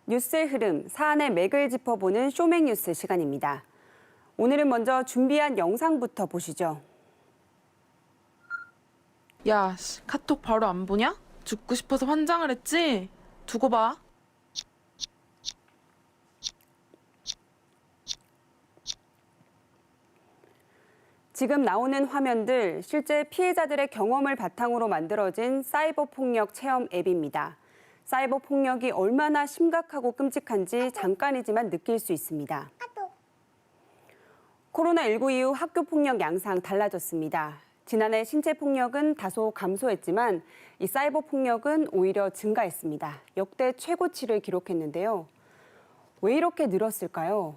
뉴스의 흐름, 사안의 맥을 짚어보는 쇼맥뉴스 시간입니다. 오늘은 먼저 준비한 영상부터 보시죠. 야, 카톡 바로 안 보냐? 죽고 싶어서 환장을 했지? 두고 봐. 지금 나오는 화면들, 실제 피해자들의 경험을 바탕으로 만들어진 사이버 폭력 체험 앱입니다. 사이버 폭력이 얼마나 심각하고 끔찍한지 잠깐이지만 느낄 수 있습니다. 코로나19 이후 학교 폭력 양상 달라졌습니다. 지난해 신체 폭력은 다소 감소했지만 이 사이버 폭력은 오히려 증가했습니다. 역대 최고치를 기록했는데요. 왜 이렇게 늘었을까요?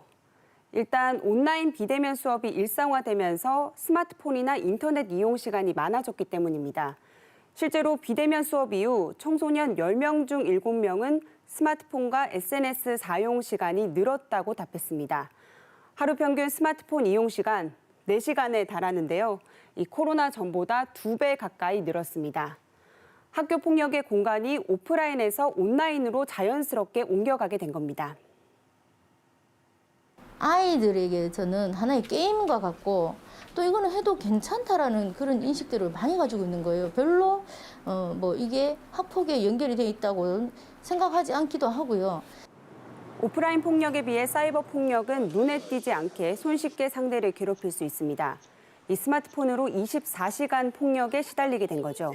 일단 온라인 비대면 수업이 일상화되면서 스마트폰이나 인터넷 이용 시간이 많아졌기 때문입니다. 실제로 비대면 수업 이후 청소년 10명 중 7명은 스마트폰과 SNS 사용 시간이 늘었다고 답했습니다. 하루 평균 스마트폰 이용 시간 4시간에 달하는데요. 이 코로나 전보다 2배 가까이 늘었습니다. 학교 폭력의 공간이 오프라인에서 온라인으로 자연스럽게 옮겨가게 된 겁니다. 아이들에게 저는 하나의 게임과 같고 또 이거는 해도 괜찮다라는 그런 인식들을 많이 가지고 있는 거예요. 별로 이게 학폭에 연결이 돼 있다고 생각하지 않기도 하고요. 오프라인 폭력에 비해 사이버 폭력은 눈에 띄지 않게 손쉽게 상대를 괴롭힐 수 있습니다. 이 스마트폰으로 24시간 폭력에 시달리게 된 거죠.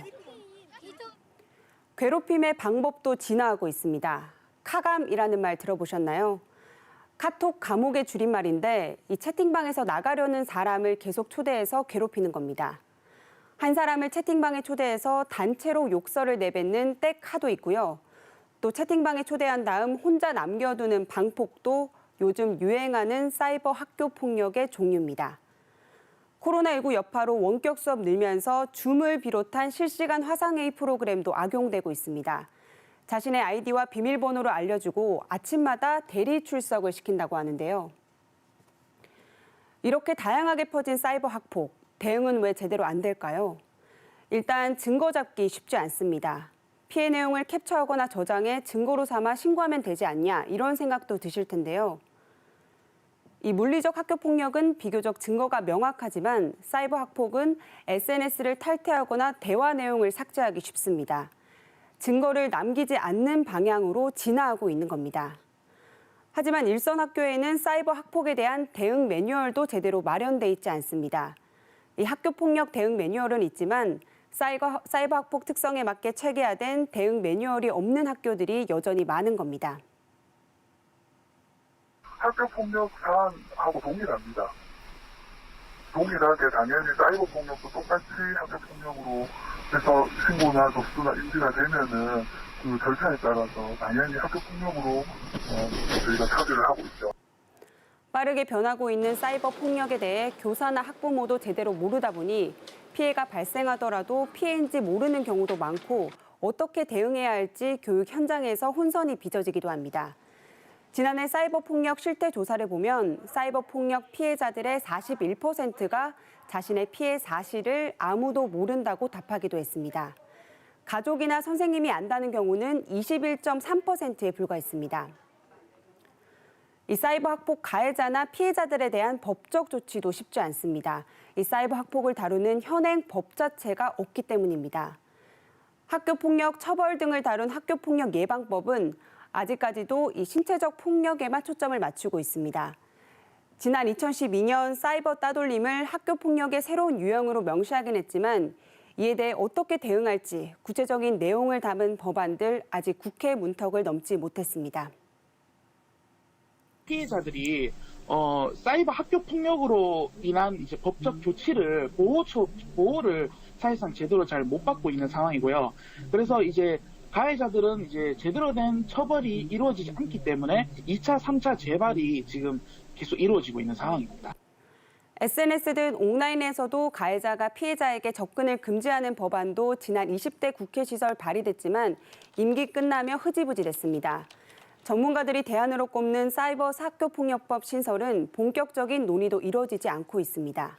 괴롭힘의 방법도 진화하고 있습니다. 카감이라는 말 들어보셨나요? 카톡 감옥의 줄임말인데 이 채팅방에서 나가려는 사람을 계속 초대해서 괴롭히는 겁니다. 한 사람을 채팅방에 초대해서 단체로 욕설을 내뱉는 떼카도 있고요. 또 채팅방에 초대한 다음 혼자 남겨두는 방폭도 요즘 유행하는 사이버 학교 폭력의 종류입니다. 코로나19 여파로 원격 수업 늘면서 줌을 비롯한 실시간 화상회의 프로그램도 악용되고 있습니다. 자신의 아이디와 비밀번호를 알려주고 아침마다 대리 출석을 시킨다고 하는데요. 이렇게 다양하게 퍼진 사이버 학폭, 대응은 왜 제대로 안 될까요? 일단 증거 잡기 쉽지 않습니다. 피해 내용을 캡처하거나 저장해 증거로 삼아 신고하면 되지 않냐 이런 생각도 드실 텐데요. 이 물리적 학교 폭력은 비교적 증거가 명확하지만 사이버 학폭은 SNS를 탈퇴하거나 대화 내용을 삭제하기 쉽습니다. 증거를 남기지 않는 방향으로 진화하고 있는 겁니다. 하지만 일선 학교에는 사이버 학폭에 대한 대응 매뉴얼도 제대로 마련돼 있지 않습니다. 이 학교 폭력 대응 매뉴얼은 있지만 사이버 학폭 특성에 맞게 체계화된 대응 매뉴얼이 없는 학교들이 여전히 많은 겁니다. 학교 폭력 사안하고 동일합니다. 동일하게 당연히 사이버 폭력도 똑같이 학교 폭력으로 해서 신고나 접수나 인지가 되면은 그 절차에 따라서 당연히 학교 폭력으로 저희가 처리를 하고 있죠. 빠르게 변하고 있는 사이버 폭력에 대해 교사나 학부모도 제대로 모르다 보니 피해가 발생하더라도 피해인지 모르는 경우도 많고 어떻게 대응해야 할지 교육 현장에서 혼선이 빚어지기도 합니다. 지난해 사이버 폭력 실태 조사를 보면 사이버 폭력 피해자들의 41%가 자신의 피해 사실을 아무도 모른다고 답하기도 했습니다. 가족이나 선생님이 안다는 경우는 21.3%에 불과했습니다. 이 사이버 학폭 가해자나 피해자들에 대한 법적 조치도 쉽지 않습니다. 이 사이버 학폭을 다루는 현행 법 자체가 없기 때문입니다. 학교 폭력 처벌 등을 다룬 학교 폭력 예방법은 아직까지도 이 신체적 폭력에만 초점을 맞추고 있습니다. 지난 2012년 사이버 따돌림을 학교 폭력의 새로운 유형으로 명시하긴 했지만 이에 대해 어떻게 대응할지 구체적인 내용을 담은 법안들 아직 국회 문턱을 넘지 못했습니다. 피해자들이 사이버 학교 폭력으로 인한 이제 법적 조치를 보호를 사실상 제대로 잘 못 받고 있는 상황이고요. 그래서 이제 가해자들은 이제 제대로 된 처벌이 이루어지지 않기 때문에 2차, 3차 재발이 지금 계속 이루어지고 있는 상황입니다. SNS 등 온라인에서도 가해자가 피해자에게 접근을 금지하는 법안도 지난 20대 국회 시절 발의됐지만 임기 끝나며 흐지부지됐습니다. 전문가들이 대안으로 꼽는 사이버 학교폭력법 신설은 본격적인 논의도 이루어지지 않고 있습니다.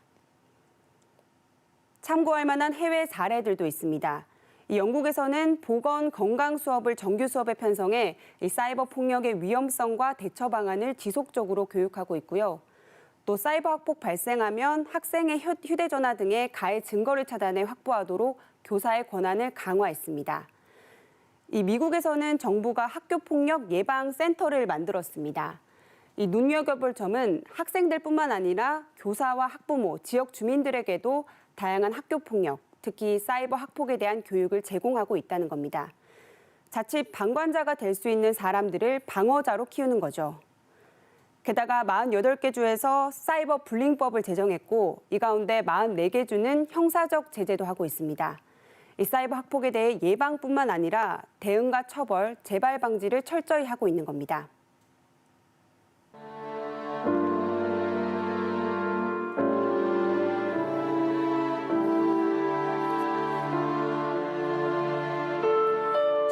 참고할 만한 해외 사례들도 있습니다. 이 영국에서는 보건 건강 수업을 정규 수업에 편성해 이 사이버 폭력의 위험성과 대처 방안을 지속적으로 교육하고 있고요. 또 사이버 학폭 발생하면 학생의 휴대전화 등의 가해 증거를 차단해 확보하도록 교사의 권한을 강화했습니다. 이 미국에서는 정부가 학교폭력 예방센터를 만들었습니다. 이 눈여겨볼 점은 학생들뿐만 아니라 교사와 학부모, 지역 주민들에게도 다양한 학교폭력, 특히 사이버 학폭에 대한 교육을 제공하고 있다는 겁니다. 자칫 방관자가 될 수 있는 사람들을 방어자로 키우는 거죠. 게다가 48개 주에서 사이버 불링법을 제정했고 이 가운데 44개 주는 형사적 제재도 하고 있습니다. 이 사이버 학폭에 대해 예방뿐만 아니라 대응과 처벌, 재발 방지를 철저히 하고 있는 겁니다.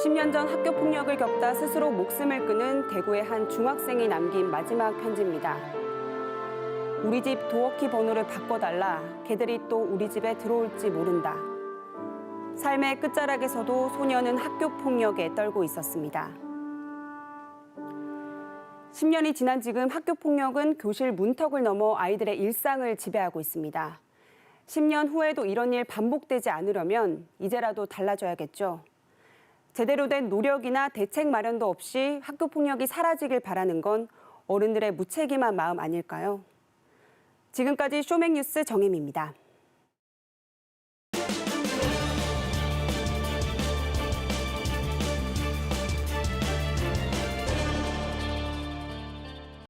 (10년) 전 학교 폭력을 겪다 스스로 목숨을 끊은 대구의 한 중학생이 남긴 마지막 편지입니다. 우리 집 도어키 번호를 바꿔달라. 걔들이 또 우리 집에 들어올지 모른다. 삶의 끝자락에서도 소녀는 학교 폭력에 떨고 있었습니다. 10년이 지난 지금 학교 폭력은 교실 문턱을 넘어 아이들의 일상을 지배하고 있습니다. 10년 후에도 이런 일 반복되지 않으려면 이제라도 달라져야겠죠. 제대로 된 노력이나 대책 마련도 없이 학교 폭력이 사라지길 바라는 건 어른들의 무책임한 마음 아닐까요? 지금까지 쇼맥뉴스 정혜미입니다.